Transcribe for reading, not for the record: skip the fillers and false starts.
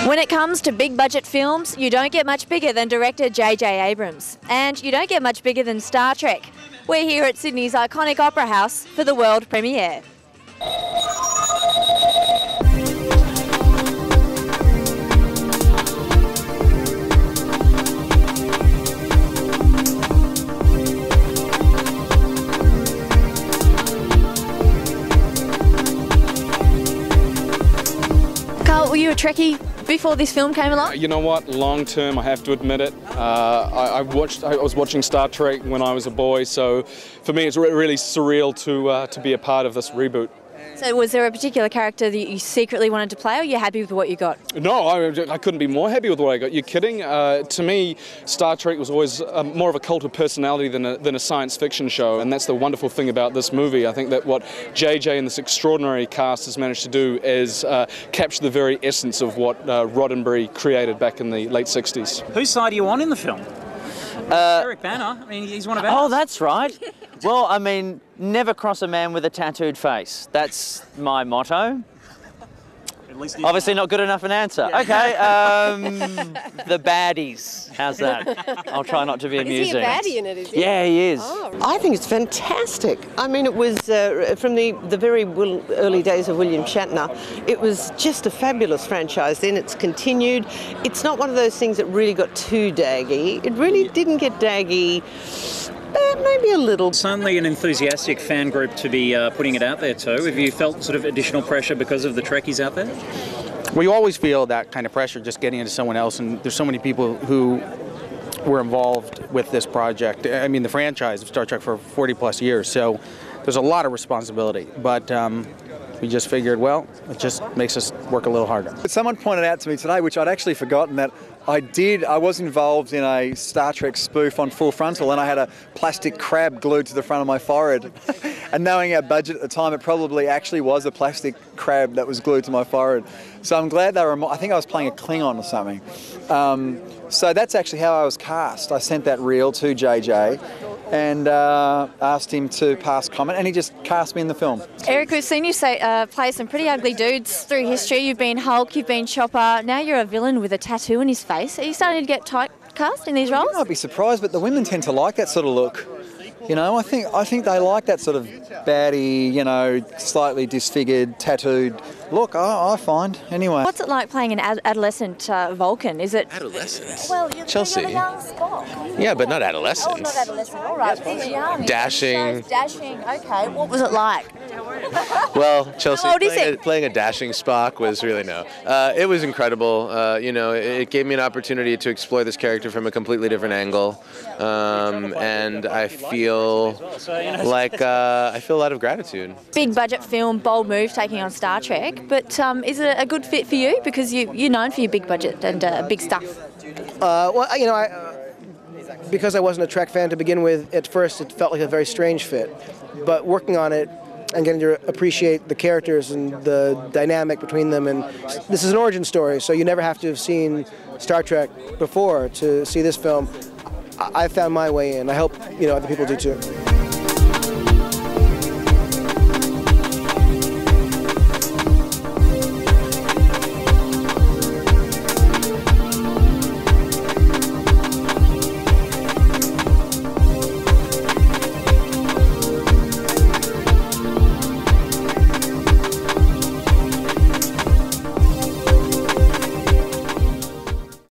When it comes to big budget films, you don't get much bigger than director J.J. Abrams. And you don't get much bigger than Star Trek. We're here at Sydney's iconic Opera House for the world premiere. Carl, were you a Trekkie before this film came along? You know what? Long term, I have to admit it. I was watching Star Trek when I was a boy, so for me it's really surreal to be a part of this reboot. So was there a particular character that you secretly wanted to play, or are you happy with what you got? No, I couldn't be more happy with what I got. You're kidding? To me, Star Trek was always more of a cult of personality than a science fiction show, and that's the wonderful thing about this movie. I think that what JJ and this extraordinary cast has managed to do is capture the very essence of what Roddenberry created back in the late 60s. Whose side are you on in the film? Eric Bana. I mean, he's one of ours. Oh, that's right. Well, I mean, never cross a man with a tattooed face. That's my motto. At least Obviously not good enough an answer. Yeah. Okay, the baddies. How's that? I'll try not to be amusing. Is he a baddie in it, is he? Yeah, he is. Oh. I think it's fantastic. I mean, it was from the very early days of William Shatner. It was just a fabulous franchise. Then it's continued. It's not one of those things that really got too daggy. It really didn't get daggy. Maybe a little. Certainly an enthusiastic fan group to be putting it out there too. Have you felt sort of additional pressure because of the Trekkies out there? Well, you always feel that kind of pressure just getting into someone else, and there's so many people who were involved with this project. I mean, the franchise of Star Trek for 40 plus years, so there's a lot of responsibility. But we just figured, well, it just makes us work a little harder. Someone pointed out to me today, which I'd actually forgotten, that I was involved in a Star Trek spoof on Full Frontal, and I had a plastic crab glued to the front of my forehead. And knowing our budget at the time, it probably actually was a plastic crab that was glued to my forehead. So I'm glad they were, I think I was playing a Klingon or something. So that's actually how I was cast. I sent that reel to JJ and asked him to pass comment, and he just cast me in the film. Eric, we've seen you play some pretty ugly dudes through history. You've been Hulk, you've been Chopper, now you're a villain with a tattoo on his face. Are you starting to get typecast in these roles? You might be surprised, but the women tend to like that sort of look. You know, I think they like that sort of baddie, you know, slightly disfigured, tattooed look, I find, anyway. What's it like playing an adolescent Vulcan? Is it... Adolescent? Well, you're Chelsea. the young Spock. Yeah, but not adolescent. Oh, not adolescent. All right, he's young. Dashing. Dashing. Okay, what was it like? Well, Chelsea, How old is he? playing a dashing Spock was really it was incredible. You know, it gave me an opportunity to explore this character from a completely different angle, and I feel like I feel a lot of gratitude. Big budget film, bold move, taking on Star Trek. But is it a good fit for you? Because you're known for your big budget and big stuff. Well, you know, because I wasn't a Trek fan to begin with, at first it felt like a very strange fit. But working on it and getting to appreciate the characters and the dynamic between them, and this is an origin story, so you never have to have seen Star Trek before to see this film. I found my way in. I hope, you know, other people do too.